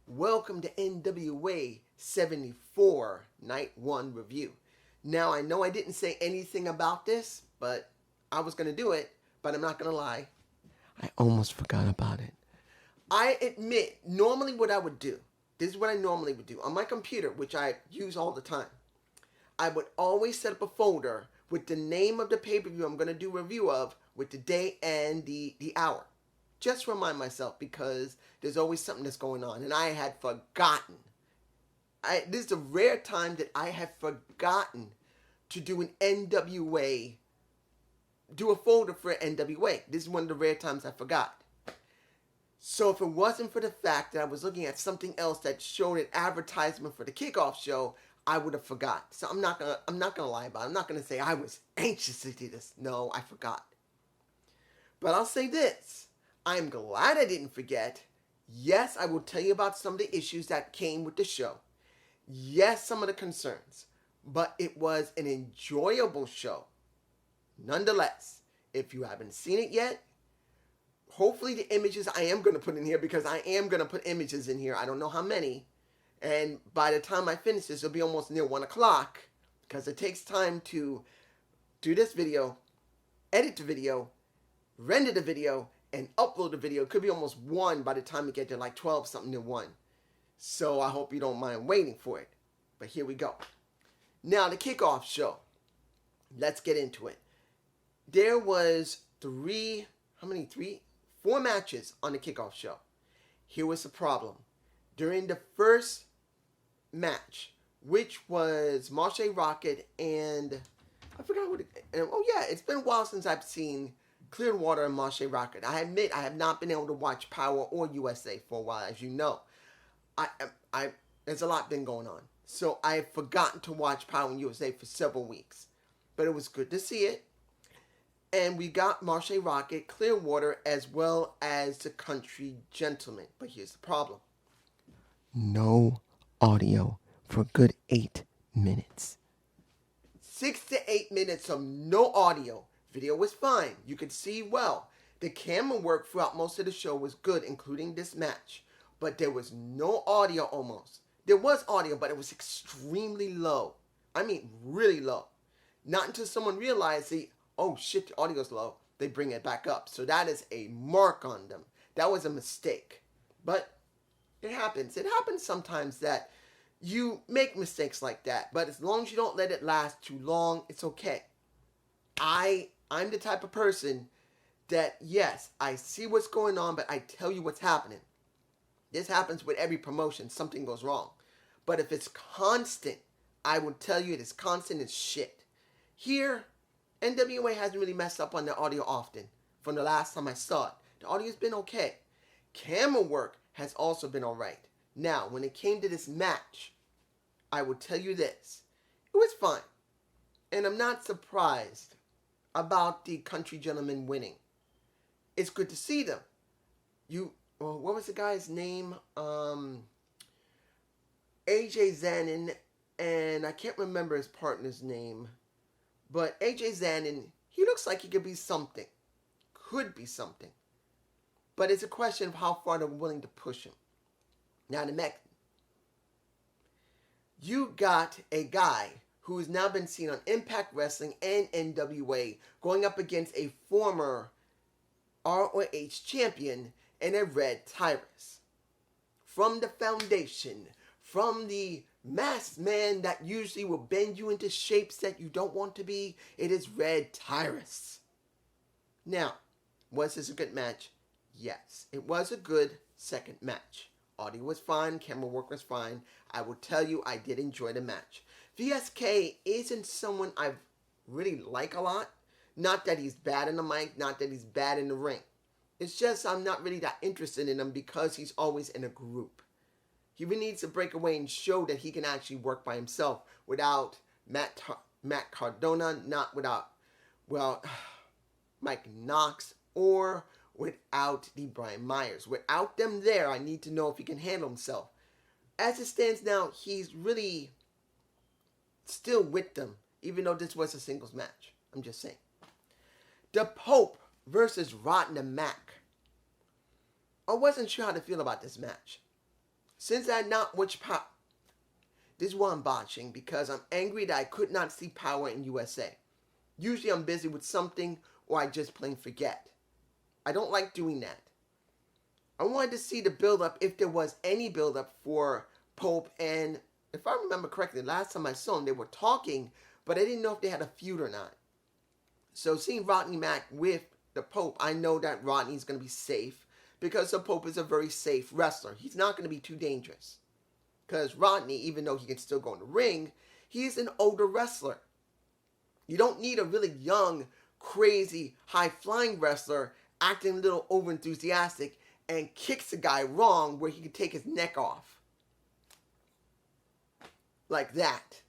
Welcome to NWA 74 Night 1 Review. Now, I know I didn't say anything about this, but I was going to do it, but I'm not going to lie. I almost forgot about it. I admit, normally what I would do, this is what I normally would do. On my computer, which I use all the time, I would always set up a folder with the name of the pay-per-view I'm going to do a review of, with the day and the hour. Just remind myself, because there's always something that's going on, and I had forgotten. This is a rare time that I have forgotten to do an NWA, do a folder for NWA. This is one of the rare times I forgot. So if it wasn't for the fact that I was looking at something else that showed an advertisement for the Kickoff Show, I would have forgot. So I'm not gonna lie about it. I'm not gonna say I was anxious to do this. No, I forgot. But I'll say this. I'm glad I didn't forget. Yes, I will tell you about some of the issues that came with the show. Yes, some of the concerns. But it was an enjoyable show. Nonetheless, if you haven't seen it yet, hopefully the images I am going to put in here, because I am going to put images in here. I don't know how many. And by the time I finish this, it'll be almost near 1 o'clock, because it takes time to do this video, edit the video, render the video, and upload the video. It could be almost 1 by the time you get to like 12, something to 1. So I hope you don't mind waiting for it. But here we go. Now, the Kickoff Show. Let's get into it. There was 4 matches on the Kickoff Show. Here was the problem. During the first match, which was Marshe Rocket and I forgot what it's been a while since I've seen Clearwater and Marshe Rocket. I admit I have not been able to watch Power or USA for a while, as you know. There's a lot been going on. So I've forgotten to watch Power and USA for several weeks. But it was good to see it. And we got Marshe Rocket, Clearwater, as well as the Country Gentleman. But here's the problem. No audio for a good 8 minutes. 6 to 8 minutes of no audio. Video was fine. You could see well. The camera work throughout most of the show was good, including this match. But there was no audio almost. There was audio, but it was extremely low. I mean, really low. Not until someone realized, oh shit, the audio's low, they bring it back up. So that is a mark on them. That was a mistake. But it happens. It happens sometimes that you make mistakes like that. But as long as you don't let it last too long, it's okay. I'm the type of person that, yes, I see what's going on, but I tell you what's happening. This happens with every promotion. Something goes wrong. But if it's constant, I will tell you it is constant as shit. Here, NWA hasn't really messed up on the audio often. From the last time I saw it, the audio's been okay. Camera work has also been alright. Now, when it came to this match, I will tell you this. It was fine. And I'm not surprised about the Country Gentleman winning. It's good to see them. What was the guy's name? AJ Zanin, and I can't remember his partner's name. But AJ Zanin, he looks like he could be something. Could be something. But it's a question of how far they're willing to push him. Now, you got a guy who has now been seen on Impact Wrestling and NWA going up against a former ROH champion and a Red Tyrus. From the foundation, from the masked man that usually will bend you into shapes that you don't want to be, it is Red Tyrus. Now, was this a good match? Yes, it was a good second match. Audio was fine, camera work was fine. I will tell you, I did enjoy the match. VSK isn't someone I really like a lot. Not that he's bad in the mic, not that he's bad in the ring. It's just I'm not really that interested in him because he's always in a group. He really needs to break away and show that he can actually work by himself without Matt Cardona, not without, Mike Knox, or without the Brian Myers. Without them there, I need to know if he can handle himself. As it stands now, he's really still with them, even though this was a singles match. I'm just saying. The Pope versus Rodney Mack. I wasn't sure how to feel about this match. Since I not watch power, this is why I'm botching, because I'm angry that I could not see Power in USA. Usually I'm busy with something or I just plain forget. I don't like doing that. I wanted to see the build-up, if there was any build-up for Pope, and if I remember correctly, last time I saw them, they were talking, but I didn't know if they had a feud or not. So seeing Rodney Mack with the Pope, I know that Rodney's going to be safe, because the Pope is a very safe wrestler. He's not going to be too dangerous. Because Rodney, even though he can still go in the ring, he's an older wrestler. You don't need a really young, crazy, high-flying wrestler acting a little over-enthusiastic and kicks a guy wrong where he can take his neck off. Like that.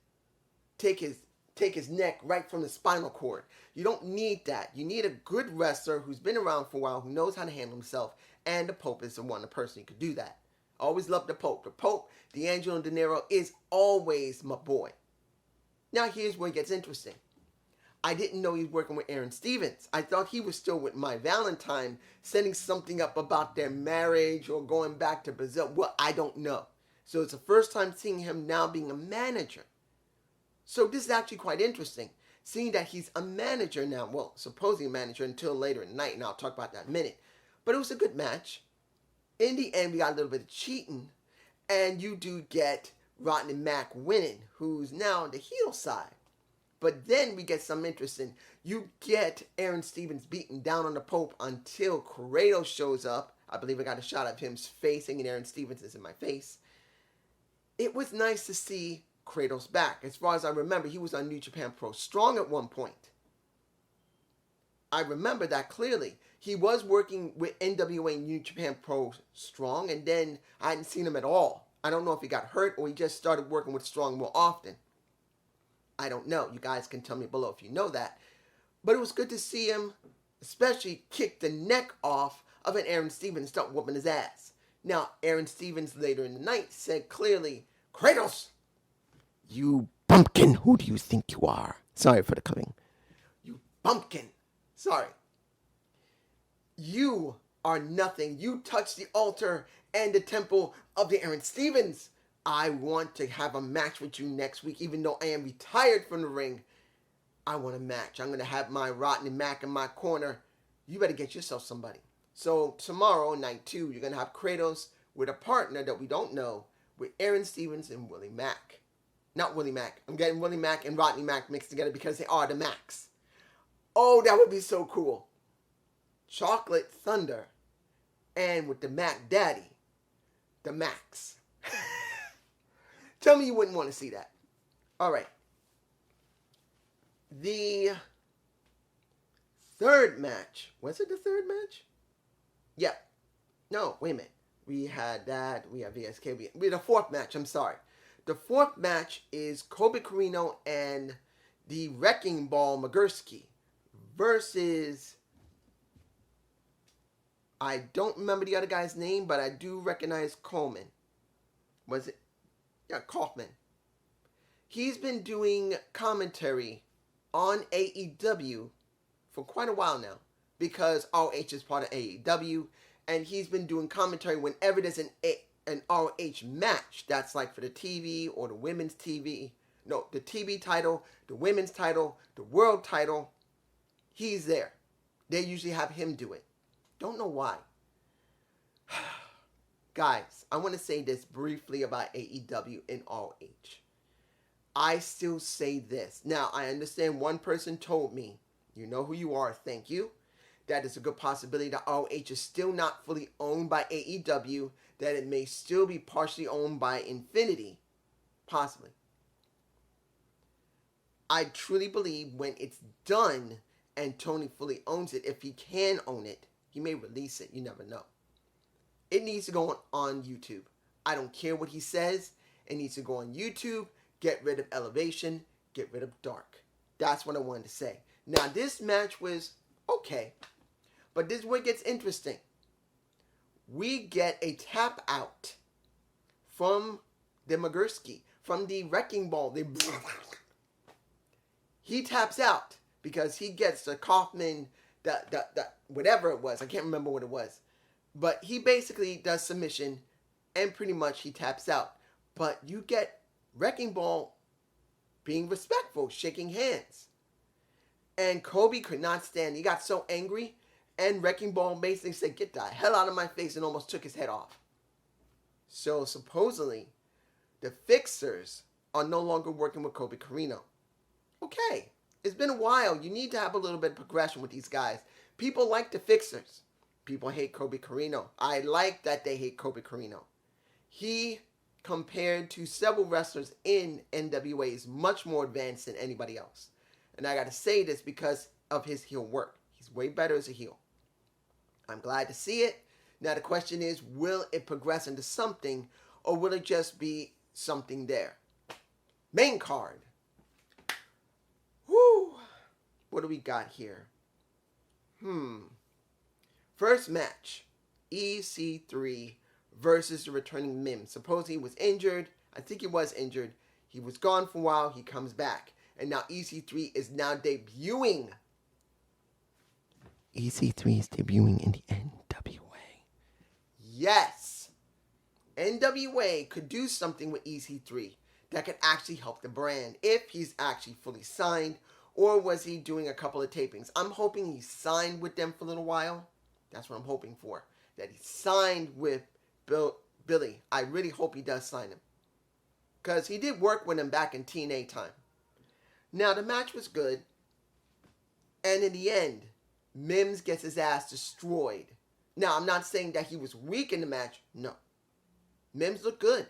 Take his neck right from the spinal cord. You don't need that. You need a good wrestler who's been around for a while, who knows how to handle himself, and the Pope is the one person who could do that. Always love the Pope. The Pope, D'Angelo De Niro, is always my boy. Now here's where it gets interesting. I didn't know he was working with Aaron Stevens. I thought he was still with My Valentine, setting something up about their marriage or going back to Brazil. Well, I don't know. So it's the first time seeing him now being a manager. So this is actually quite interesting. Seeing that he's a manager now. Well, supposedly a manager until later in the night, and I'll talk about that in a minute. But it was a good match. In the end, we got a little bit of cheating. And you do get Rodney Mack winning, who's now on the heel side. But then we get some interesting. You get Aaron Stevens beaten down on the Pope until Cardona shows up. I believe I got a shot of him facing, and Aaron Stevens is in my face. It was nice to see Kratos back. As far as I remember, he was on New Japan Pro Strong at one point. I remember that clearly. He was working with NWA New Japan Pro Strong, and then I hadn't seen him at all. I don't know if he got hurt or he just started working with Strong more often. I don't know. You guys can tell me below if you know that. But it was good to see him, especially kick the neck off of an Aaron Stevens and start whooping his ass. Now, Aaron Stevens later in the night said clearly, Kratos, you bumpkin, who do you think you are? Sorry for the clipping. You bumpkin. Sorry. You are nothing. You touch the altar and the temple of the Aaron Stevens. I want to have a match with you next week, even though I am retired from the ring. I want a match. I'm going to have my Rodney Mack in my corner. You better get yourself somebody. So tomorrow, night 2, you're going to have Kratos with a partner that we don't know, with Aaron Stevens and Willie Mack. Not Willie Mack. I'm getting Willie Mack and Rodney Mack mixed together because they are the Macks. Oh, that would be so cool. Chocolate Thunder. And with the Mac Daddy, the Macks. Tell me you wouldn't want to see that. All right. The third match. Was it the third match? Yeah. No, wait a minute. We had that. We have VSK. We had the fourth match. I'm sorry. The fourth match is Kobe Carino and the Wrecking Ball Magursky versus... I don't remember the other guy's name, but I do recognize Coleman. Was it? Yeah, Kaufman. He's been doing commentary on AEW for quite a while now because ROH is part of AEW, and he's been doing commentary whenever there's an ROH match. That's like for the TV or the women's TV. No, the TV title, the women's title, the world title. He's there. They usually have him do it. Don't know why. Guys, I want to say this briefly about AEW and ROH. I still say this. Now, I understand one person told me, you know who you are, thank you. That is a good possibility that ROH is still not fully owned by AEW, that it may still be partially owned by Infinity. Possibly. I truly believe when it's done and Tony fully owns it, if he can own it, he may release it. You never know. It needs to go on YouTube. I don't care what he says. It needs to go on YouTube. Get rid of Elevation. Get rid of Dark. That's what I wanted to say. Now, this match was okay. But this is where it gets interesting. We get a tap out from the Magursky, from the Wrecking Ball. He taps out because he gets the Kaufman, the whatever it was. I can't remember what it was. But he basically does submission and pretty much he taps out. But you get Wrecking Ball being respectful, shaking hands. And Kobe could not stand. He got so angry, and Wrecking Ball basically said, "Get the hell out of my face," and almost took his head off. So supposedly, the Fixers are no longer working with Kobe Carino. Okay, it's been a while. You need to have a little bit of progression with these guys. People like the Fixers. People hate Kobe Carino. I like that they hate Kobe Carino. He, compared to several wrestlers in NWA, is much more advanced than anybody else. And I got to say this because of his heel work. He's way better as a heel. I'm glad to see it. Now the question is, will it progress into something, or will it just be something there? Main card. Whoo! What do we got here? First match. EC3 versus the returning Mims. Supposedly he was injured. I think he was injured. He was gone for a while. He comes back. And now EC3 is now debuting. EC3 is debuting in the NWA. Yes. NWA could do something with EC3 that could actually help the brand if he's actually fully signed, or was he doing a couple of tapings. I'm hoping he signed with them for a little while. That's what I'm hoping for. That he signed with Billy. I really hope he does sign him, because he did work with him back in TNA time. Now, the match was good, and in the end, Mims gets his ass destroyed. Now, I'm not saying that he was weak in the match. No. Mims looked good.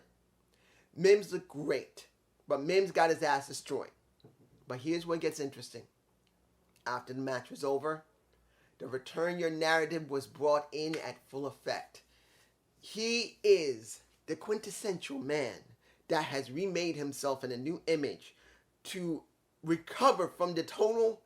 Mims looked great. But Mims got his ass destroyed. But here's where it gets interesting. After the match was over, the Return Your Narrative was brought in at full effect. He is the quintessential man that has remade himself in a new image to recover from the total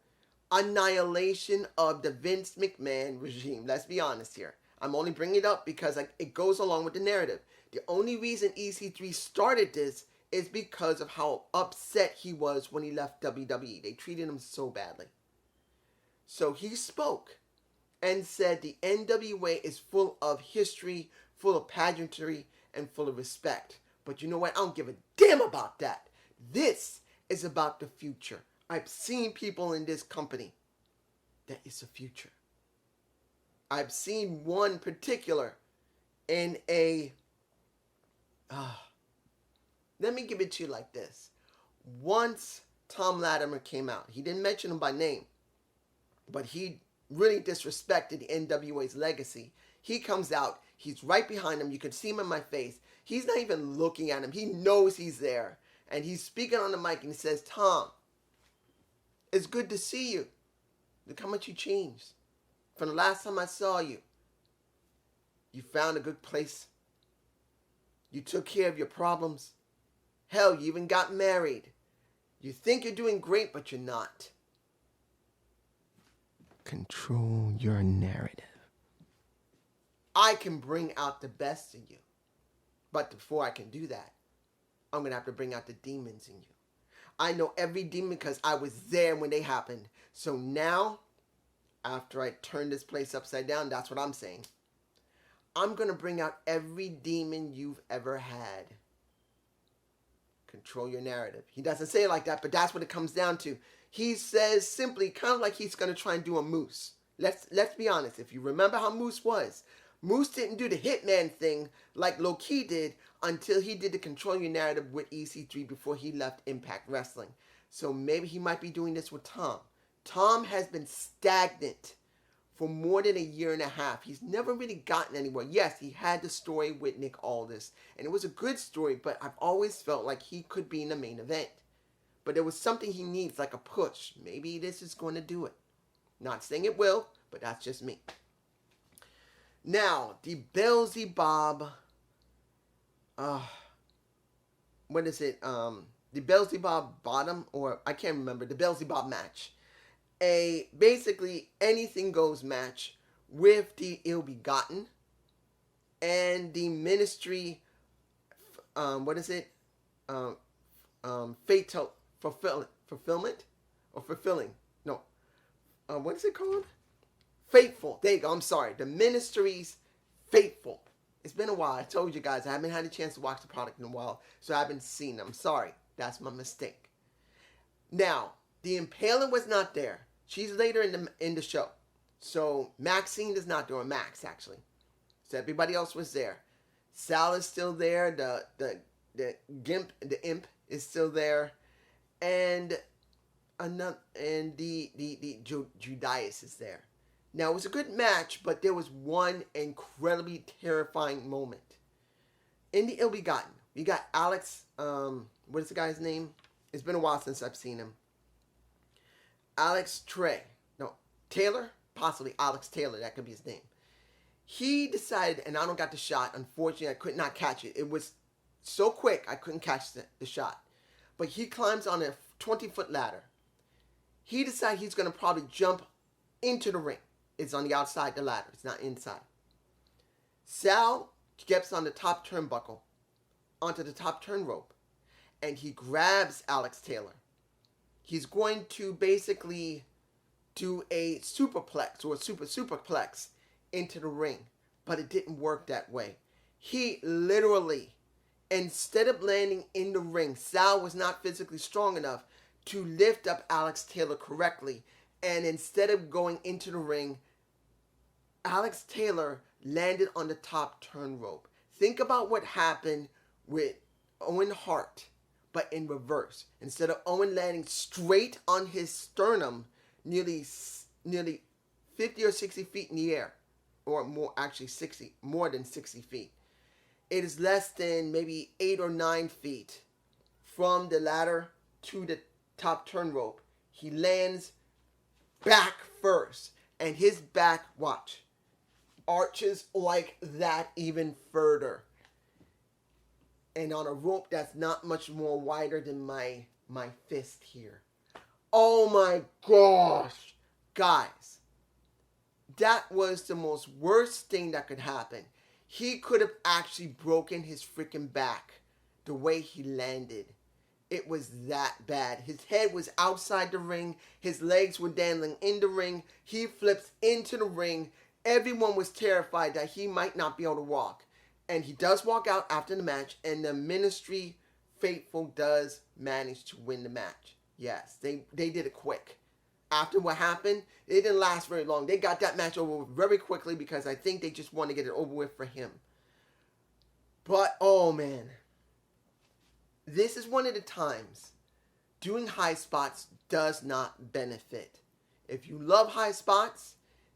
annihilation of the Vince McMahon regime. Let's be honest here. I'm only bringing it up because it goes along with the narrative. The only reason EC3 started this is because of how upset he was when he left WWE. They treated him so badly. So he spoke and said the NWA is full of history, full of pageantry, and full of respect. But you know what? I don't give a damn about that. This is about the future. I've seen people in this company that is the future. I've seen one particular in a... let me give it to you like this. Once Tom Latimer came out, he didn't mention him by name, but he really disrespected the NWA's legacy. He comes out, he's right behind him, you can see him in my face. He's not even looking at him, he knows he's there. And he's speaking on the mic and he says, "Tom, it's good to see you. Look how much you changed. From the last time I saw you, you found a good place. You took care of your problems. Hell, you even got married. You think you're doing great, but you're not. Control your narrative. I can bring out the best in you. But before I can do that, I'm going to have to bring out the demons in you. I know every demon because I was there when they happened. So now, after I turn this place upside down, that's what I'm saying. I'm going to bring out every demon you've ever had. Control your narrative." He doesn't say it like that, but that's what it comes down to. He says simply, kind of like he's going to try and do a Moose. Let's be honest. If you remember how Moose was, Moose didn't do the Hitman thing like Low-Key did until he did the Control Your Narrative with EC3 before he left Impact Wrestling. So maybe he might be doing this with Tom. Tom has been stagnant for more than a year and a half. He's never really gotten anywhere. Yes, he had the story with Nick Aldis, and it was a good story, but I've always felt like he could be in the main event. But there was something he needs, like a push. Maybe this is going to do it. Not saying it will, but that's just me. Now, the Beelzebub, what is it? The Beelzebub Bottom, or I can't remember, the Beelzebub match. A basically anything goes match with the Ill Begotten and the Ministry, what is it? Fatal fulfillment or fulfilling? No, what is it called? Faithful. There you go. I'm sorry. The Ministry's Faithful. It's been a while. I told you guys I haven't had a chance to watch the product in a while, so I haven't seen them. Sorry, that's my mistake. Now, the Impaler was not there. She's later in the show, so Maxine is not there. Or Max actually. So everybody else was there. Sal is still there. The imp is still there, and Judas is there. Now, it was a good match, but there was one incredibly terrifying moment. In the Ill Begotten, we got Alex, what is the guy's name? It's been a while since I've seen him. Taylor? Possibly Alex Taylor, that could be his name. He decided, and I don't got the shot, unfortunately, I could not catch it. It was so quick, I couldn't catch the shot. But he climbs on a 20-foot ladder. He decided he's going to probably jump into the ring. It's on the outside the ladder. It's not inside. Sal gets on the top turnbuckle, onto the top turn rope, and he grabs Alex Taylor. He's going to basically do a superplex or a superplex into the ring, but it didn't work that way. He literally, instead of landing in the ring, Sal was not physically strong enough to lift up Alex Taylor correctly, and instead of going into the ring, Alex Taylor landed on the top turn rope. Think about what happened with Owen Hart, but in reverse. Instead of Owen landing straight on his sternum, nearly 50 or 60 feet in the air, or more, actually 60, more than 60 feet. It is less than maybe 8 or 9 feet from the ladder to the top turn rope. He lands back first, and his back, watch, arches like that even further. And on a rope that's not much more wider than my fist here. Oh my gosh. Guys, that was the most worst thing that could happen. He could have actually broken his freaking back the way he landed. It was that bad. His head was outside the ring. His legs were dangling in the ring. He flips into the ring. Everyone was terrified that he might not be able to walk. And he does walk out after the match, and the Ministry faithful does manage to win the match. Yes, they did it quick. After what happened, it didn't last very long. They got that match over very quickly because I think they just want to get it over with for him. But, oh man. This is one of the times doing high spots does not benefit. If you love high spots,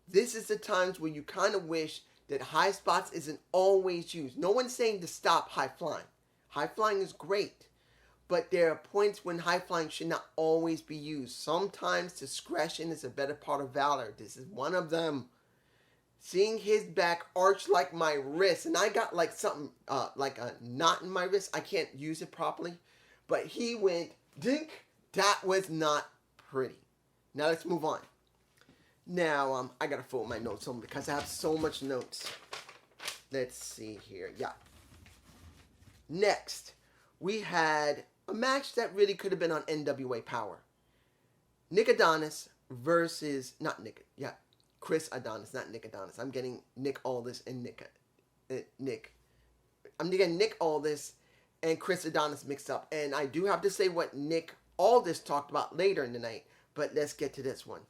this is the times where you kind of wish that high spots isn't always used. No one's saying to stop high flying. High flying is great. But there are points when high flying should not always be used. Sometimes discretion is a better part of valor. This is one of them. Seeing his back arch like my wrist. And I got like something, like a knot in my wrist. I can't use it properly. But he went, dink. That was not pretty. Now let's move on. Now, I got to fold my notes home because I have so much notes. Let's see here. Yeah. Next, we had a match that really could have been on NWA Power. Adonis versus, Chris Adonis, not Nick Adonis. I'm getting Nick Aldis and Nick. I'm getting Nick Aldis and Chris Adonis mixed up. And I do have to say what Nick Aldis talked about later in the night. But let's get to this one.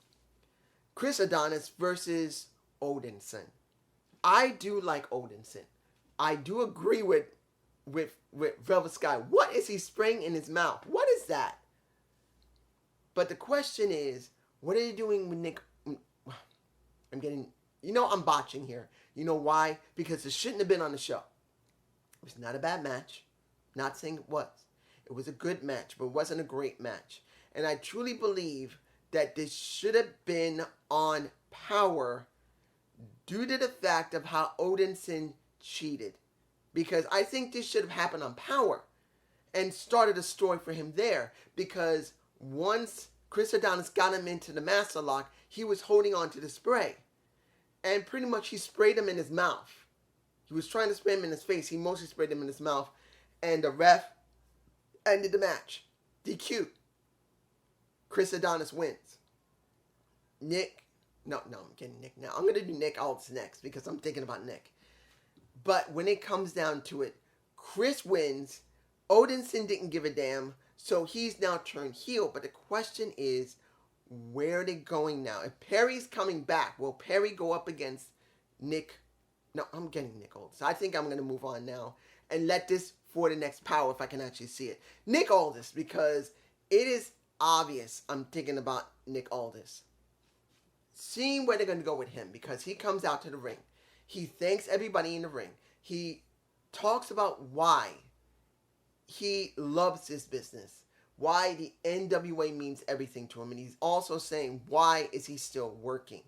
Chris Adonis versus Odinson. I do like Odinson. I do agree with Velvet Sky. What is he spraying in his mouth? What is that? But the question is, what are you doing with Nick? I'm botching here. You know why? Because it shouldn't have been on the show. It was not a bad match. Not saying it was. It was a good match, but it wasn't a great match. And I truly believe that this should have been on Power due to the fact of how Odinson cheated. Because I think this should have happened on Power and started a story for him there. Because once Chris Adonis got him into the master lock, he was holding on to the spray. And pretty much he sprayed him in his mouth. He was trying to spray him in his face. He mostly sprayed him in his mouth. And the ref ended the match. DQ. Chris Adonis wins. I'm getting Nick now. I'm going to do Nick Aldis next because I'm thinking about Nick. But when it comes down to it, Chris wins. Odinson didn't give a damn, so he's now turned heel. But the question is, where are they going now? If Perry's coming back, will Perry go up against Nick? No, I'm getting Nick Aldis. I think I'm going to move on now and let this for the next power if I can actually see it. Nick Aldis, because it is obvious I'm thinking about Nick Aldis. Seeing where they're going to go with him, because he comes out to the ring. He thanks everybody in the ring. He talks about why he loves his business, why the NWA means everything to him, and he's also saying why is he still working,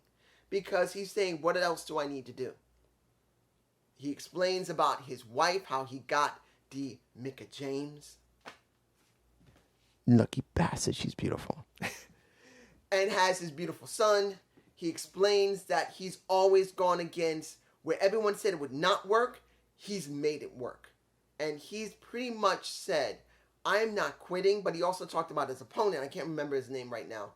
because he's saying what else do I need to do. He explains about his wife, how he got the Micah James. Lucky bastard, she's beautiful. And has his beautiful son. He explains that he's always gone against where everyone said it would not work, he's made it work. And he's pretty much said, I am not quitting, but he also talked about his opponent. I can't remember his name right now.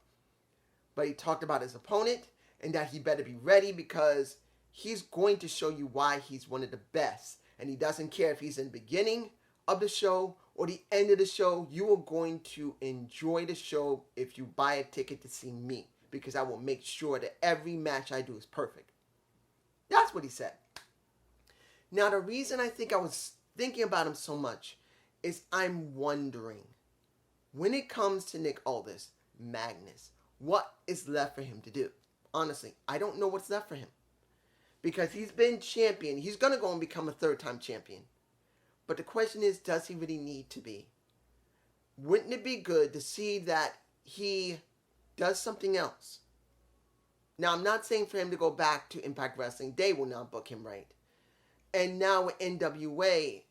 But he talked about his opponent and that he better be ready because he's going to show you why he's one of the best. And he doesn't care if he's in the beginning of the show or the end of the show. You are going to enjoy the show if you buy a ticket to see me, because I will make sure that every match I do is perfect. That's what he said. Now, the reason I think I was thinking about him so much is I'm wondering, when it comes to Nick Aldis, Magnus, what is left for him to do? Honestly, I don't know what's left for him. Because he's been champion. He's going to go and become a third-time champion. But the question is, does he really need to be? Wouldn't it be good to see that he does something else? Now, I'm not saying for him to go back to Impact Wrestling. They will not book him right. And now with NWA,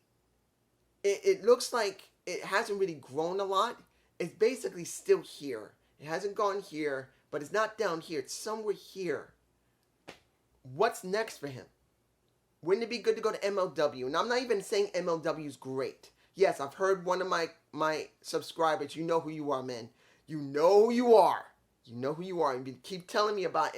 it looks like it hasn't really grown a lot. It's basically still here. It hasn't gone here, but it's not down here. It's somewhere here. What's next for him? Wouldn't it be good to go to MLW? And I'm not even saying MLW is great. Yes, I've heard one of my subscribers. You know who you are, man. You know who you are. You know who you are. And you keep telling me about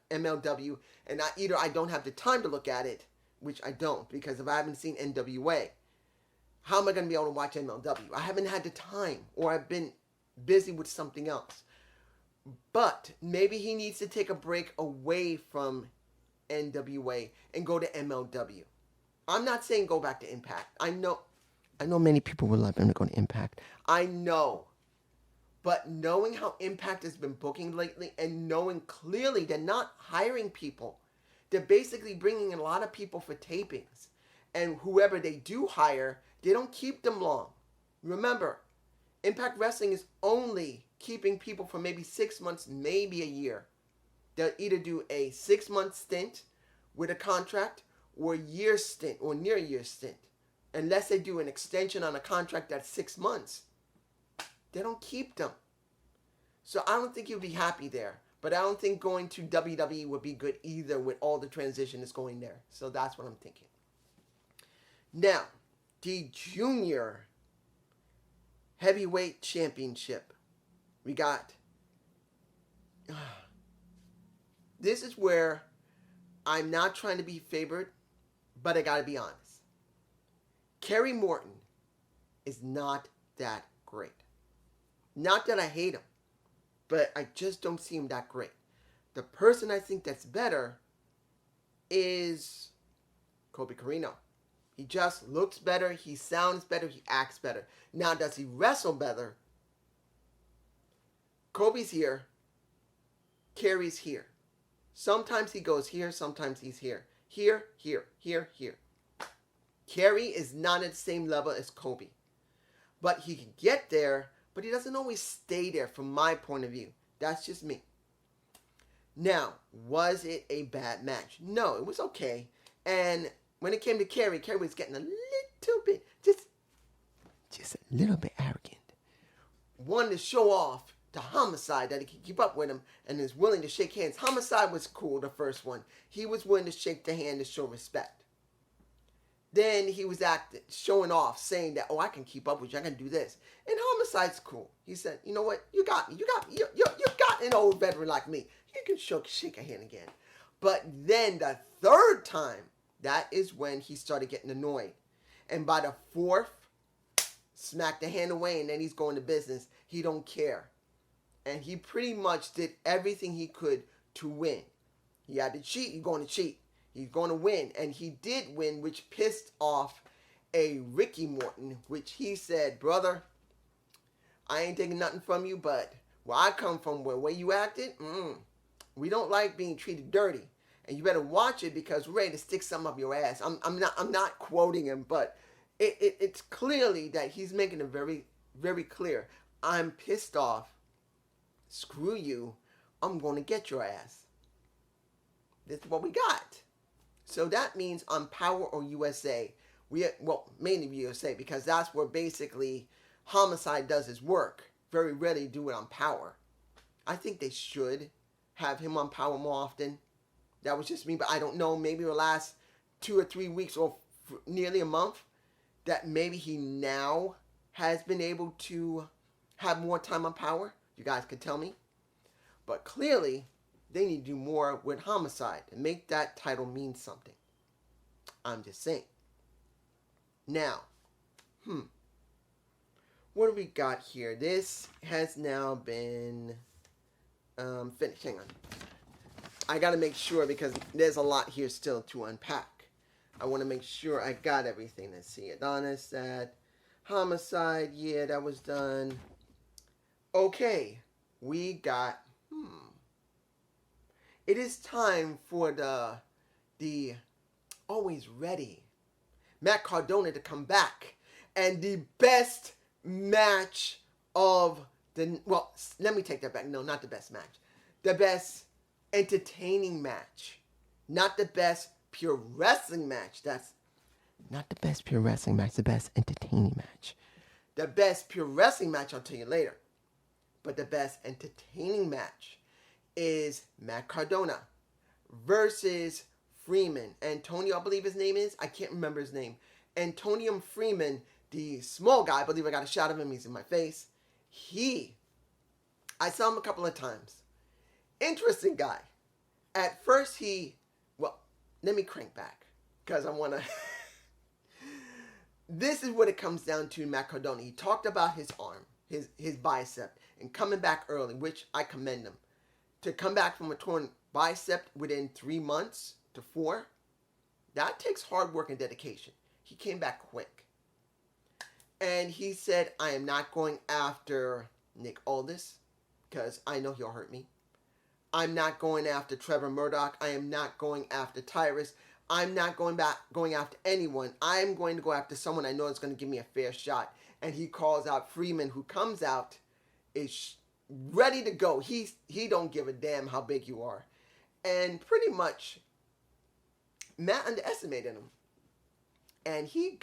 MLW, and either I don't have the time to look at it, which I don't, because if I haven't seen NWA, how am I going to be able to watch MLW? I haven't had the time, or I've been busy with something else. But maybe he needs to take a break away from NWA and go to MLW. I'm not saying go back to Impact. I know many people would love him to go to Impact. I know. But knowing how Impact has been booking lately and knowing clearly they're not hiring people, they're basically bringing in a lot of people for tapings. And whoever they do hire, they don't keep them long. Remember, Impact Wrestling is only keeping people for maybe 6 months, maybe a year. They'll either do a 6-month stint with a contract or a year stint or near a year stint. Unless they do an extension on a contract that's 6 months. They don't keep them. So I don't think he'll be happy there. But I don't think going to WWE would be good either with all the transition that's going there. So that's what I'm thinking. Now, the Junior Heavyweight Championship. We got... This is where I'm not trying to be favored, but I gotta be honest. Kerry Morton is not that great. Not that I hate him, but I just don't see him that great. The person I think that's better is Kobe Carino. He just looks better, he sounds better, he acts better. Now, does he wrestle better? Kobe's here, Kerry's here. Sometimes he goes here, sometimes he's here. Here, here, here, here. Kerry is not at the same level as Kobe. But he can get there, but he doesn't always stay there from my point of view. That's just me. Now, was it a bad match? No, it was okay. And when it came to Kerry, Kerry was getting a little bit, just a little bit arrogant. Wanted to show off to Homicide that he can keep up with him and is willing to shake hands. Homicide was cool, the first one. He was willing to shake the hand to show respect. Then he was showing off, saying that, oh, I can keep up with you, I can do this. And Homicide's cool. He said, you know what, you got me. You got an old veteran like me. You can shake a hand again. But then the third time, That is when he started getting annoyed. And by the fourth, smack the hand away, and then he's going to business. He don't care. And he pretty much did everything he could to win. He had to cheat, he's going to cheat. He's going to win. And he did win, which pissed off a Ricky Morton, which he said, brother, I ain't taking nothing from you, but where I come from, where way you acted, we don't like being treated dirty. And you better watch it because we're ready to stick something up your ass. I'm not quoting him, but it's clearly that he's making it very, very clear. I'm pissed off. Screw you. I'm going to get your ass. This is what we got. So that means on Power or USA, mainly USA, because that's where basically Homicide does his work. Very rarely do it on Power. I think they should have him on Power more often. That was just me, but I don't know. Maybe the last 2 or 3 weeks or nearly a month that maybe he now has been able to have more time on Power. You guys could tell me. But clearly, they need to do more with Homicide and make that title mean something. I'm just saying. Now, what do we got here? This has now been finished. Hang on. I got to make sure because there's a lot here still to unpack. I want to make sure I got everything. Let's see. Adonis, that. Homicide, yeah, that was done. Okay. We got, It is time for the always ready Matt Cardona to come back. And the best match of let me take that back. No, not the best match. The best entertaining match. Not the best pure wrestling match. That's not the best pure wrestling match. The best entertaining match. The best pure wrestling match, I'll tell you later. But the best entertaining match is Matt Cardona versus Freeman. Antonio, I believe his name is. I can't remember his name. Antonio Freeman, the small guy. I believe I got a shot of him. He's in my face. I saw him a couple of times. Interesting guy. At first let me crank back because I want to. This is what it comes down to, Matt Cardona. He talked about his arm, his bicep, and coming back early, which I commend him. To come back from a torn bicep within 3 months to 4, that takes hard work and dedication. He came back quick. And he said, I am not going after Nick Aldis because I know he'll hurt me. I'm not going after Trevor Murdoch. I am not going after Tyrus. I'm not going after anyone. I'm going to go after someone I know is going to give me a fair shot. And he calls out Freeman, who comes out, is ready to go. He don't give a damn how big you are. And pretty much, Matt underestimated him. And he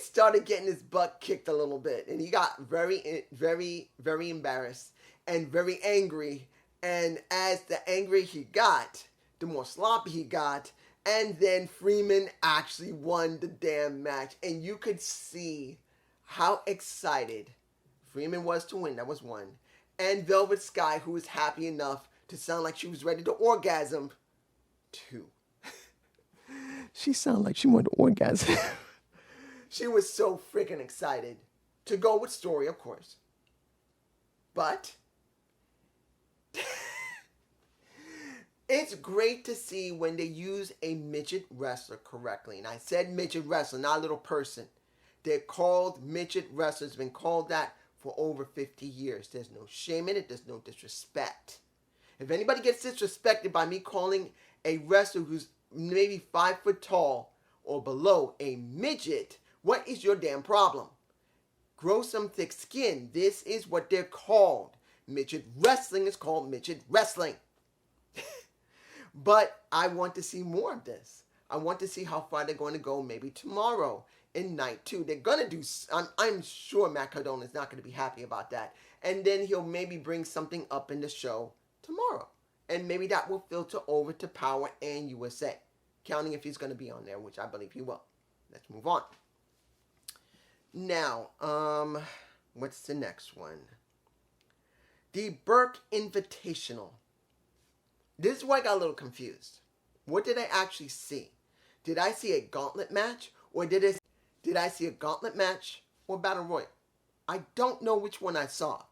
started getting his butt kicked a little bit. And he got very, very, very embarrassed and very angry. And as the angrier he got, the more sloppy he got. And then Freeman actually won the damn match. And you could see how excited Freeman was to win. That was 1. And Velvet Sky, who was happy enough to sound like she was ready to orgasm. 2. She sounded like she wanted to orgasm. She was so freaking excited to go with story, of course. But it's great to see when they use a midget wrestler correctly. And I said midget wrestler, not a little person. They're called midget wrestlers. Been called that for over 50 years. There's no shame in it. There's no disrespect. If anybody gets disrespected by me calling a wrestler who's maybe 5 foot tall or below a midget, what is your damn problem? Grow some thick skin. This is what they're called. Midget wrestling is called midget wrestling. But I want to see more of this. I want to see how far they're going to go maybe tomorrow in night 2. They're going to do, I'm sure Matt Cardona is not going to be happy about that. And then he'll maybe bring something up in the show tomorrow. And maybe that will filter over to Power and USA. Counting if he's going to be on there, which I believe he will. Let's move on. Now, what's the next one? The Burke Invitational. This is why I got a little confused. What did I actually see? Did I see a gauntlet match? Or did I see a gauntlet match or battle royal? I don't know which one I saw.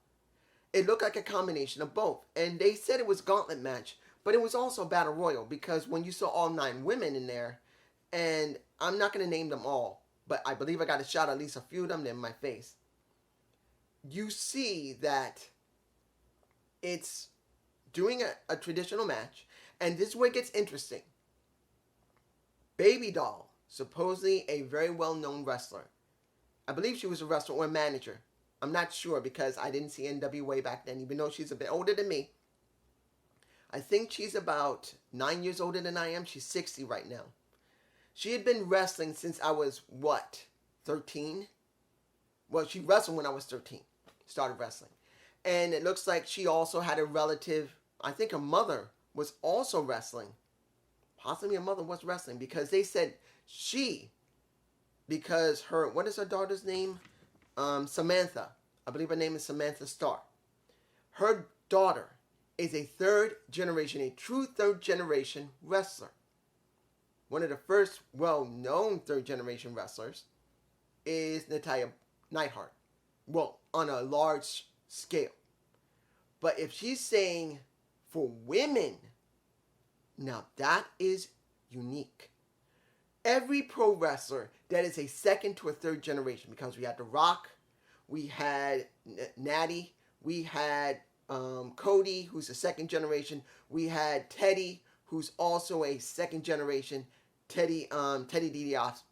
It looked like a combination of both. And they said it was gauntlet match, but it was also battle royal, because when you saw all 9 women in there, and I'm not going to name them all, but I believe I got a shot at least a few of them in my face. You see that it's doing a traditional match, and this is where it gets interesting. Baby Doll, supposedly a very well-known wrestler. I believe she was a wrestler or a manager. I'm not sure because I didn't see NWA back then, even though she's a bit older than me. I think she's about 9 years older than I am. She's 60 right now. She had been wrestling since I was, 13? Well, she wrestled when I was 13. Started wrestling. And it looks like she also had a relative, I think her mother was also wrestling. Possibly her mother was wrestling, because they said because her, what is her daughter's name? Samantha. I believe her name is Samantha Starr. Her daughter is a true third generation wrestler. One of the first well-known third generation wrestlers is Natalya Neidhart. Well, on a large scale. But if she's saying for women, now that is unique. Every pro wrestler that is a second to a third generation, because we had The Rock, we had Natty, we had Cody, who's a second generation, we had Teddy, who's also a second generation, Teddy DiBiase.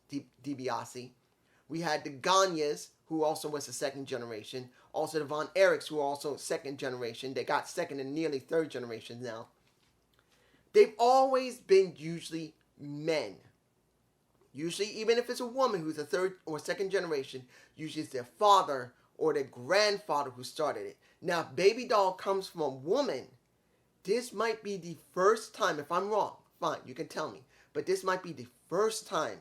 We had the Ganyas, who also was a second generation. Also the Von Erichs, who are also second generation. They got second and nearly third generation now. They've always been usually men. Usually, even if it's a woman who's a third or second generation, usually it's their father or their grandfather who started it. Now, if Baby Doll comes from a woman, this might be the first time, if I'm wrong, fine, you can tell me, but this might be the first time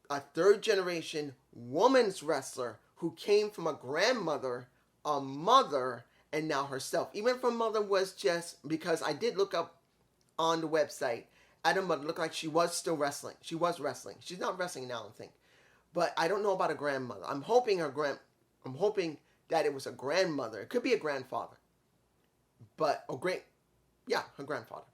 a third generation woman's wrestler who came from a grandmother, a mother, and now herself. Even if her mother was just, because I did look up on the website, at her mother looked like she was still wrestling. She was wrestling. She's not wrestling now, I don't think. But I don't know about her grandmother. I'm hoping that it was a grandmother. It could be a grandfather. But, her grandfather.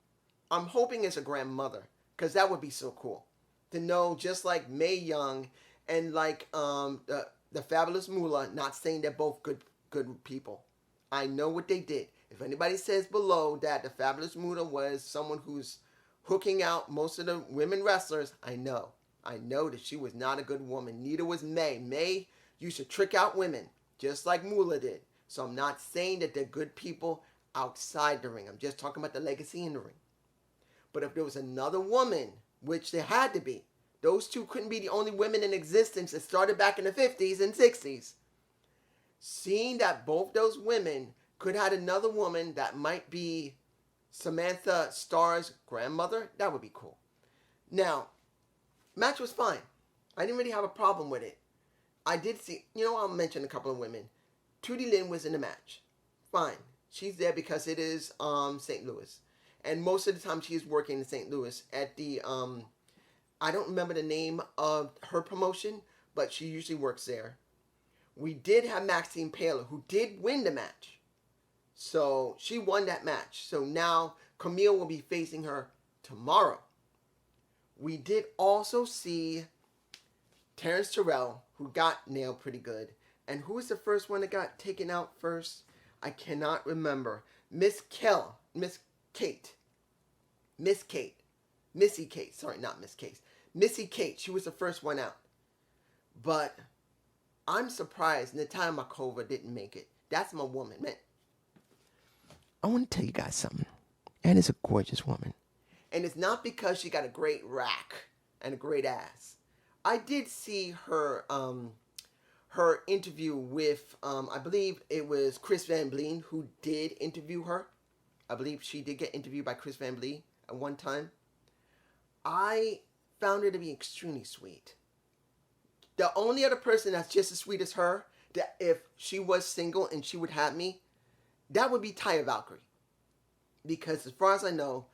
I'm hoping it's a grandmother, because that would be so cool. To know, just like Mae Young and like the Fabulous Moolah, not saying they're both good people. I know what they did. If anybody says below that the Fabulous Moolah was someone who's hooking out most of the women wrestlers, I know. I know that she was not a good woman. Neither was Mae. Mae used to trick out women, just like Moolah did. So I'm not saying that they're good people outside the ring. I'm just talking about the legacy in the ring. But if there was another woman, which there had to be, those two couldn't be the only women in existence that started back in the 50s and 60s. Seeing that both those women could have had another woman that might be Samantha Starr's grandmother, that would be cool. Now, match was fine. I didn't really have a problem with it. I did see, I'll mention a couple of women. Tootie Lynn was in the match. Fine. She's there because it is St. Louis. And most of the time she is working in St. Louis at the, I don't remember the name of her promotion, but she usually works there. We did have Maxine Paler, who did win the match. So she won that match. So now Camille will be facing her tomorrow. We did also see Terrence Terrell, who got nailed pretty good. And who was the first one that got taken out first? I cannot remember. Missy Kate. She was the first one out. But I'm surprised Natalia Makova didn't make it. That's my woman, man. I want to tell you guys something. And it's a gorgeous woman. And it's not because she got a great rack and a great ass. I did see her her interview with, I believe it was Chris Van Vliet who did interview her. I believe she did get interviewed by Chris Van Vliet at one time. I found her to be extremely sweet. The only other person that's just as sweet as her, that if she was single and she would have me, that would be Taya Valkyrie. Because as far as I know,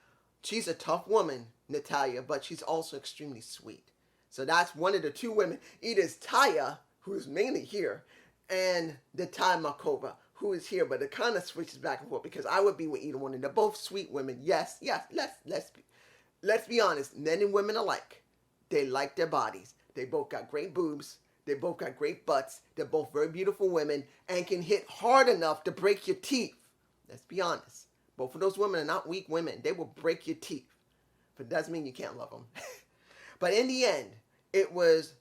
she's a tough woman, Natalya, but she's also extremely sweet. So that's one of the two women. Either it's Taya, who's mainly here, and Natalya Markova, who is here, but it kind of switches back and forth because I would be with either one, and they're both sweet women. Yes, let's be honest, men and women alike. They like their bodies. They both got great boobs. They both got great butts. They're both very beautiful women and can hit hard enough to break your teeth. Let's be honest. Both of those women are not weak women. They will break your teeth. But it doesn't mean you can't love them. But in the end, it was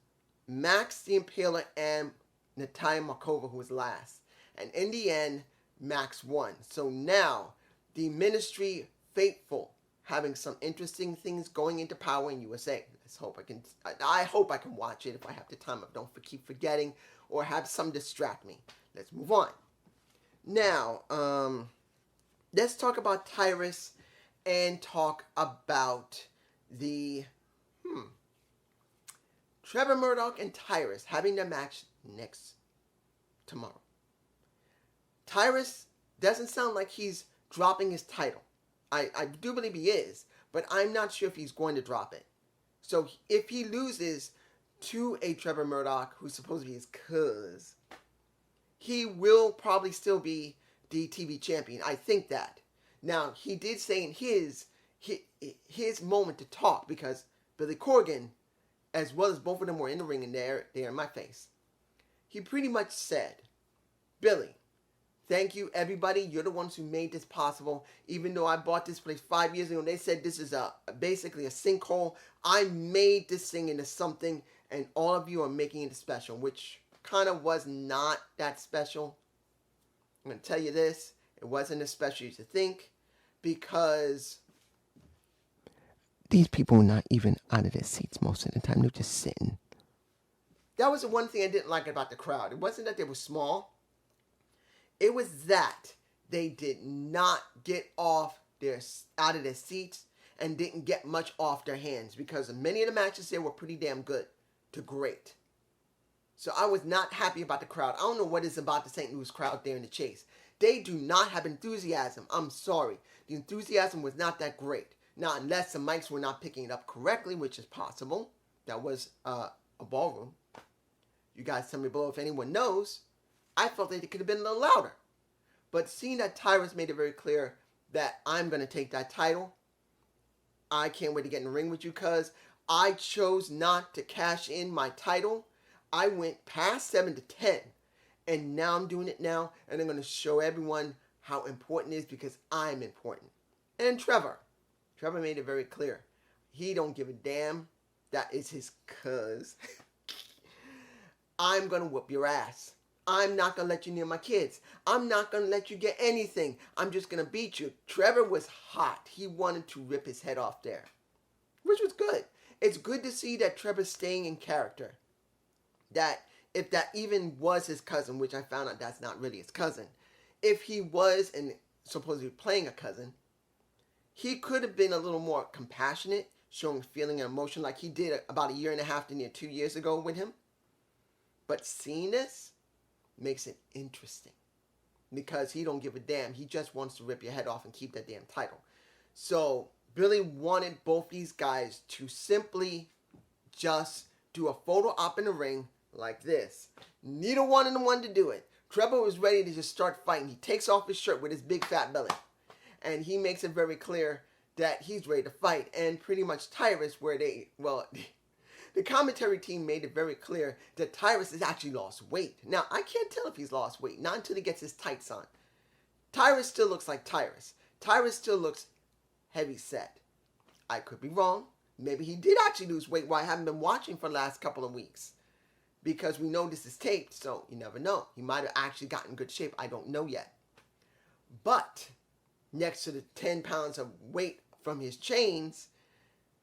Max the Impaler and Natalya Markova who was last. And in the end, Max won. So now, the Ministry Faithful having some interesting things going into Power in USA. I hope I can watch it if I have the time. I don't keep forgetting or have some distract me. Let's move on. Now, let's talk about Tyrus and talk about the Trevor Murdoch and Tyrus having their match tomorrow. Tyrus doesn't sound like he's dropping his title. I do believe he is, but I'm not sure if he's going to drop it. So if he loses to a Trevor Murdoch, who's supposed to be his cuz, he will probably still be the TV champion. I think that. Now, he did say in his moment to talk, because Billy Corgan, as well as both of them were in the ring and they're in my face. He pretty much said, Billy, thank you, everybody. You're the ones who made this possible. Even though I bought this place 5 years ago, and they said this is basically a sinkhole. I made this thing into something, and all of you are making it special, which kind of was not that special. I'm going to tell you this. It wasn't as special as you think, because these people were not even out of their seats most of the time. They were just sitting. That was the one thing I didn't like about the crowd. It wasn't that they were small. It was that they did not get out of their seats and didn't get much off their hands, because many of the matches there were pretty damn good to great. So I was not happy about the crowd. I don't know what it's about the St. Louis crowd there in the Chase. They do not have enthusiasm. I'm sorry. The enthusiasm was not that great. Now, unless the mics were not picking it up correctly, which is possible. That was a ballroom. You guys tell me below if anyone knows. I felt that it could have been a little louder. But seeing that Tyrus made it very clear that I'm going to take that title, I can't wait to get in the ring with you, because I chose not to cash in my title. I went past 7 to 10, and now I'm doing it now, and I'm going to show everyone how important it is, because I'm important. And Trevor made it very clear. He don't give a damn. That is his cuz. I'm going to whoop your ass. I'm not going to let you near my kids. I'm not going to let you get anything. I'm just going to beat you. Trevor was hot. He wanted to rip his head off there, which was good. It's good to see that Trevor's staying in character. That if that even was his cousin, which I found out that's not really his cousin, if he was and supposedly playing a cousin, he could have been a little more compassionate, showing feeling and emotion like he did about 1.5 years to near 2 years ago with him. But seeing this makes it interesting, because he don't give a damn. He just wants to rip your head off and keep that damn title. So Billy wanted both these guys to simply just do a photo op in the ring like this. Neither one of them wanted to do it. Trevor was ready to just start fighting. He takes off his shirt with his big fat belly, and he makes it very clear that he's ready to fight. And pretty much Tyrus, the commentary team made it very clear that Tyrus has actually lost weight. Now, I can't tell if he's lost weight, not until he gets his tights on. Tyrus still looks like Tyrus. Tyrus still looks heavy set. I could be wrong. Maybe he did actually lose weight while I haven't been watching for the last couple of weeks, because we know this is taped, so you never know. He might have actually gotten in good shape. I don't know yet. But next to the 10 pounds of weight from his chains,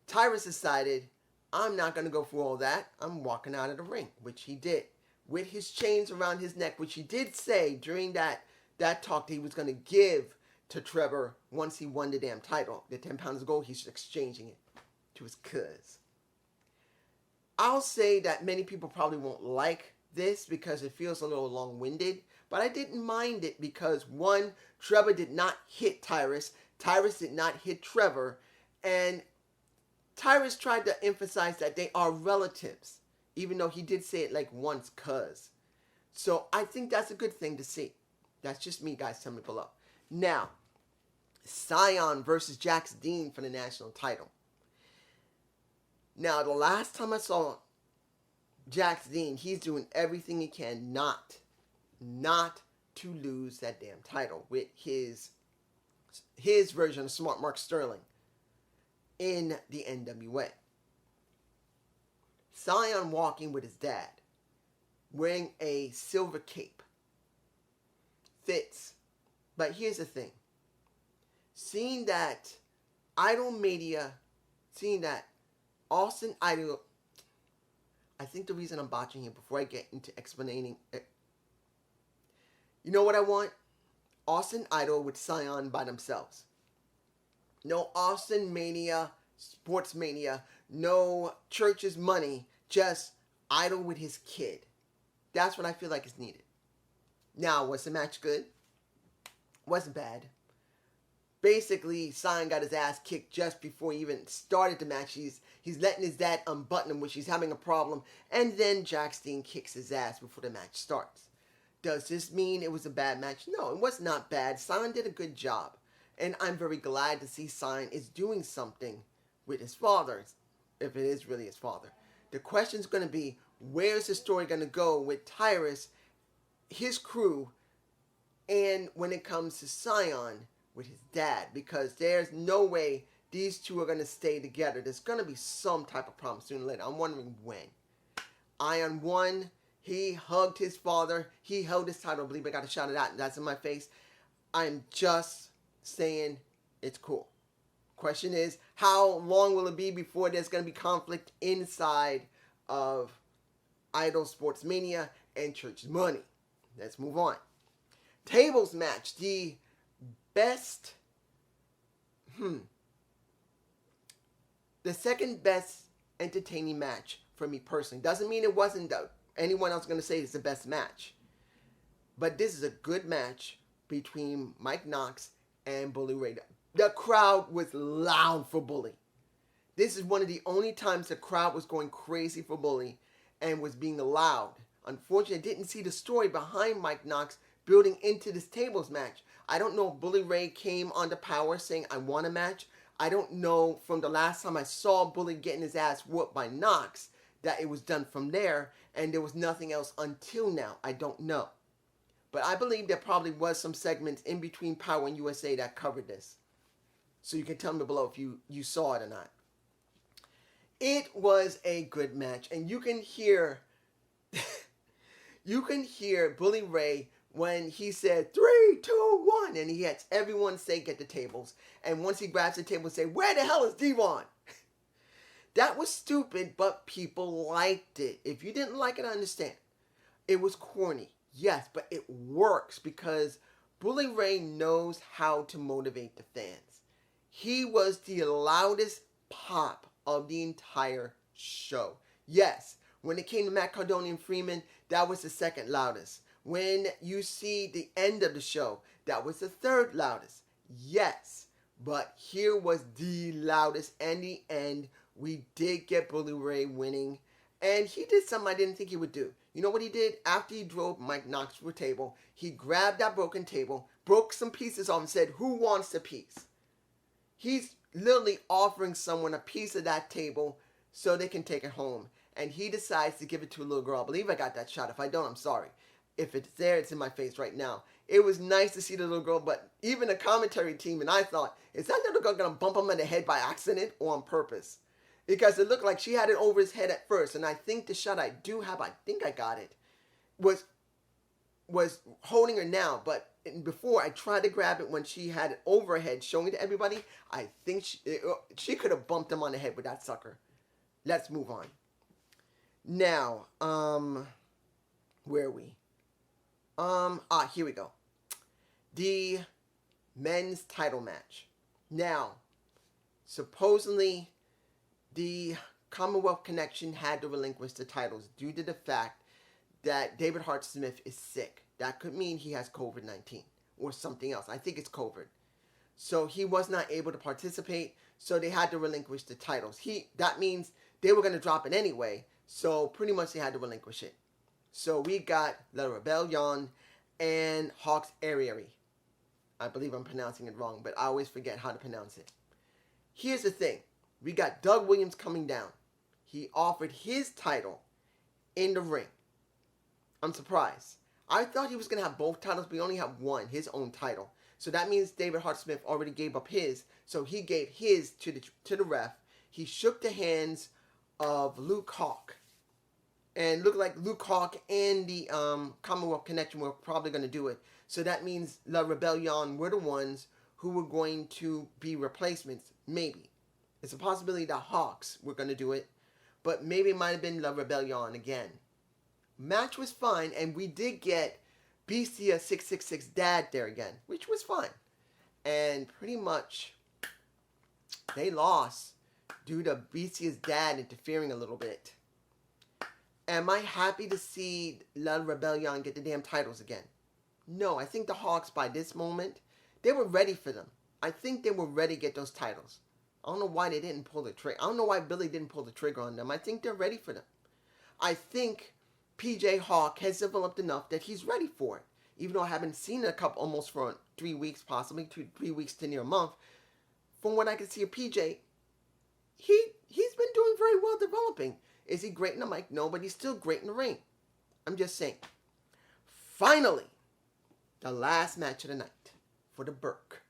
Tyrus decided, I'm not going to go through all that. I'm walking out of the ring, which he did, with his chains around his neck, which he did say during that talk that he was going to give to Trevor once he won the damn title. The 10 pounds of gold, he's exchanging it to his cuz. I'll say that many people probably won't like this because it feels a little long-winded, but I didn't mind it because, one, Trevor did not hit Tyrus. Tyrus did not hit Trevor, and Tyrus tried to emphasize that they are relatives, even though he did say it like once, cuz. So I think that's a good thing to see. That's just me, guys. Tell me below. Now, Scion versus Jax Dean for the national title. Now, the last time I saw Jax Dean, he's doing everything he can not to lose that damn title with his version of Smart Mark Sterling in the NWA. Scion walking with his dad, wearing a silver cape. Fits. But here's the thing. Seeing that Austin Idol, I think the reason I'm botching here before I get into explaining it, you know what I want? Austin Idol with Scion by themselves. No Austin Mania, Sports Mania, no Church's money, just Idol with his kid. That's what I feel like is needed. Now, was the match good? Wasn't bad. Basically, Scion got his ass kicked just before he even started the match. He's letting his dad unbutton him, which he's having a problem. And then Jax Dean kicks his ass before the match starts. Does this mean it was a bad match? No, it was not bad. Scion did a good job. And I'm very glad to see Scion is doing something with his father, if it is really his father. The question's going to be, where's the story going to go with Tyrus, his crew, and when it comes to Scion with his dad? Because there's no way these two are going to stay together. There's going to be some type of problem sooner or later. I'm wondering when. Iron won. He hugged his father. He held his title. I believe I got a shot of that. That's in my face. I'm just saying it's cool. Question is, how long will it be before there's going to be conflict inside of Idol Sports Mania and Church's money? Let's move on. Tables match. The best... The second best entertaining match for me personally. Doesn't mean it wasn't anyone else going to say it's the best match. But this is a good match between Mike Knox and Bully Ray. The crowd was loud for Bully. This is one of the only times the crowd was going crazy for Bully and was being loud. Unfortunately, I didn't see the story behind Mike Knox building into this tables match. I don't know if Bully Ray came onto Power saying, I want a match. I don't know from the last time I saw Bully getting his ass whooped by Knox that it was done from there and there was nothing else until now. I don't know. But I believe there probably was some segments in between Power and USA that covered this. So you can tell me below if you saw it or not. It was a good match. And you can hear Bully Ray when he said 3, 2, 1, and he had everyone say get the tables. And once he grabs the table, say, where the hell is Devon? That was stupid, but people liked it. If you didn't like it, I understand. It was corny, yes, but it works because Bully Ray knows how to motivate the fans. He was the loudest pop of the entire show. Yes, when it came to Matt Cardona and Freeman, that was the second loudest. When you see the end of the show, that was the third loudest. Yes, but here was the loudest, and the end. We did get Bully Ray winning, and he did something I didn't think he would do. You know what he did? After he drove Mike Knox to a table, he grabbed that broken table, broke some pieces off, and said, who wants a piece? He's literally offering someone a piece of that table so they can take it home, and he decides to give it to a little girl. I believe I got that shot. If I don't, I'm sorry. If it's there, it's in my face right now. It was nice to see the little girl, but even the commentary team and I thought, is that little girl going to bump him in the head by accident or on purpose? Because it looked like she had it over his head at first. And I think the shot I do have, I think I got it, was holding her now. But before, I tried to grab it when she had it over her head, showing it to everybody. I think she could have bumped him on the head with that sucker. Let's move on. Now, where are we? Here we go. The men's title match. Now, supposedly, the Commonwealth Connection had to relinquish the titles due to the fact that David Hart Smith is sick. That could mean he has COVID-19 or something else. I think it's COVID. So he was not able to participate. So they had to relinquish the titles. That means they were going to drop it anyway. So pretty much they had to relinquish it. So we got La Rebellion and Hawks Arieri. I believe I'm pronouncing it wrong, but I always forget how to pronounce it. Here's the thing. We got Doug Williams coming down. He offered his title in the ring. I'm surprised. I thought he was going to have both titles, but he only had one, his own title. So that means David Hart Smith already gave up his. So he gave his to the ref. He shook the hands of Luke Hawk. And looked like Luke Hawk and the Commonwealth Connection were probably going to do it. So that means La Rebellion were the ones who were going to be replacements. Maybe. It's a possibility that Hawks were going to do it. But maybe it might have been La Rebellion again. Match was fine. And we did get Bestia 666 Dad there again. Which was fine. And pretty much they lost due to Bestia's dad interfering a little bit. Am I happy to see La Rebellion get the damn titles again? No, I think the Hawks by this moment, they were ready for them. I think they were ready to get those titles. I don't know why they didn't pull the trigger. I don't know why Billy didn't pull the trigger on them. I think they're ready for them. I think PJ Hawk has developed enough that he's ready for it. Even though I haven't seen it almost for 3 weeks, possibly 3 weeks to near a month. From what I can see of PJ, he's been doing very well developing. Is he great in the mic? No, but he's still great in the ring. I'm just saying. Finally, the last match of the night for the Burke.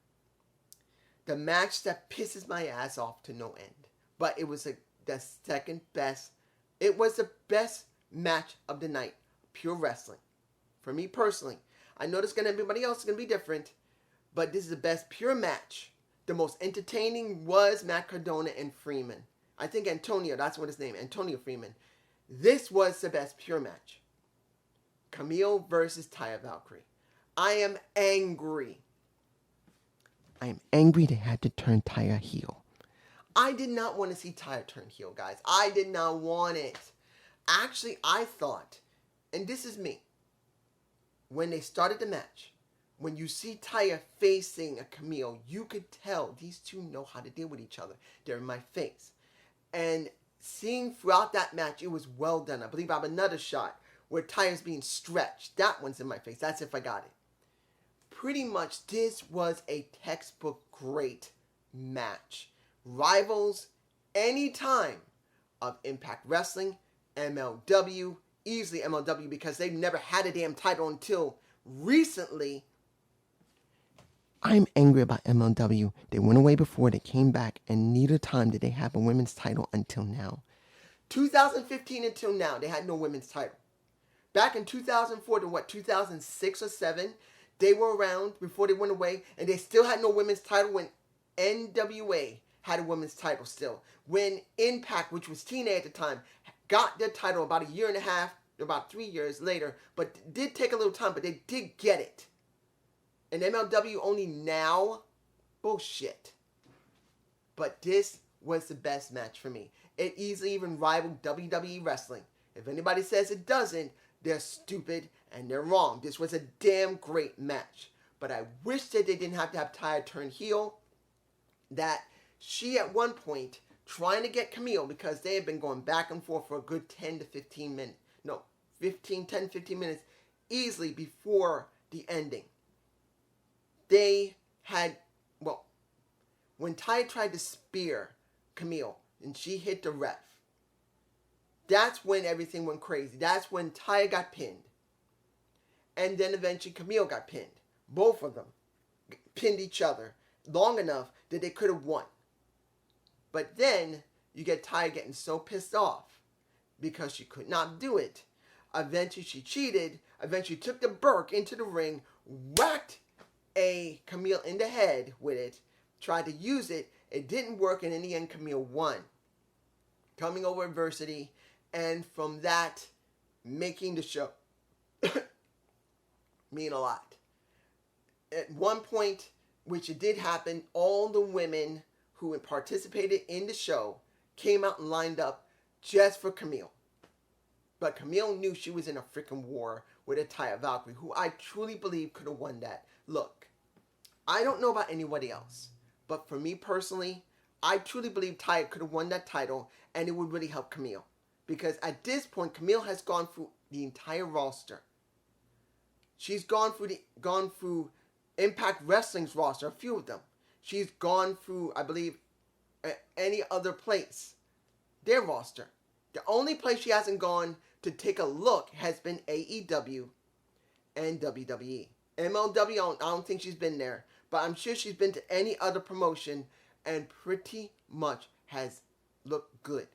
The match that pisses my ass off to no end. But it was the second best. It was the best match of the night. Pure wrestling. For me personally. I know everybody else is going to be different. But this is the best pure match. The most entertaining was Matt Cardona and Freeman. I think Antonio, that's what his name, Antonio Freeman. This was the best pure match. Camille versus Taya Valkyrie. I am angry. I am angry they had to turn Taya heel. I did not want to see Taya turn heel, guys. I did not want it. Actually, I thought, and this is me, when they started the match, when you see Taya facing a Camille, you could tell these two know how to deal with each other. They're in my face. And seeing throughout that match, it was well done. I believe I have another shot where Taya's being stretched. That one's in my face. That's if I got it. Pretty much, this was a textbook great match. Rivals anytime of Impact Wrestling, MLW, easily MLW because they've never had a damn title until recently. I'm angry about MLW. They went away before, they came back, and neither time did they have a women's title until now. 2015 until now, they had no women's title. Back in 2004 to 2006 or 7, they were around before they went away, and they still had no women's title when NWA had a women's title still. When Impact, which was TNA at the time, got their title about a year and a half, about 3 years later, but it did take a little time, but they did get it. And MLW only now? Bullshit. But this was the best match for me. It easily even rivaled WWE wrestling. If anybody says it doesn't, they're stupid and they're wrong. This was a damn great match. But I wish that they didn't have to have Taya turn heel. That she at one point, trying to get Camille, because they had been going back and forth for a good 10 to 15 minutes. No, 10 to 15 minutes easily before the ending. They had, well, when Taya tried to spear Camille and she hit the ref, that's when everything went crazy. That's when Taya got pinned. And then eventually Camille got pinned. Both of them pinned each other long enough that they could have won. But then you get Taya getting so pissed off because she could not do it. Eventually she cheated. Eventually took the Burke into the ring, whacked a Camille in the head with it, tried to use it. It didn't work, and in the end, Camille won. Coming over adversity, and from that, making the show mean a lot. At one point, which it did happen, all the women who had participated in the show came out and lined up just for Camille. But Camille knew she was in a freaking war with a Taya Valkyrie, who I truly believe could have won that. Look, I don't know about anybody else, but for me personally, I truly believe Taya could have won that title, and it would really help Camille. Because at this point, Camille has gone through the entire roster. She's gone through Impact Wrestling's roster, a few of them. She's gone through, I believe, any other place, their roster. The only place she hasn't gone to take a look has been AEW and WWE. MLW, I don't think she's been there, but I'm sure she's been to any other promotion and pretty much has looked good.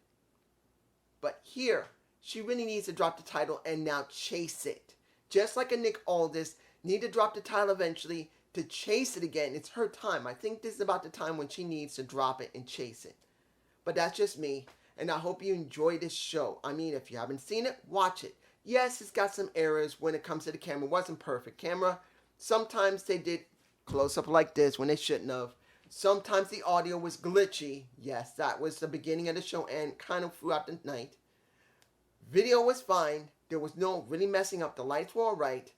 But here, she really needs to drop the title and now chase it. Just like a Nick Aldis, need to drop the title eventually to chase it again. It's her time. I think this is about the time when she needs to drop it and chase it. But that's just me, and I hope you enjoy this show. I mean, if you haven't seen it, watch it. Yes, it's got some errors when it comes to the camera. It wasn't perfect. Camera, sometimes they did close-up like this when they shouldn't have. Sometimes the audio was glitchy. Yes, that was the beginning of the show and kind of throughout the night. Video was fine. There was no really messing up. The lights were alright.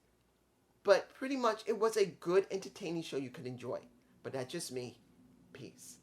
But pretty much it was a good, entertaining show you could enjoy. But that's just me. Peace.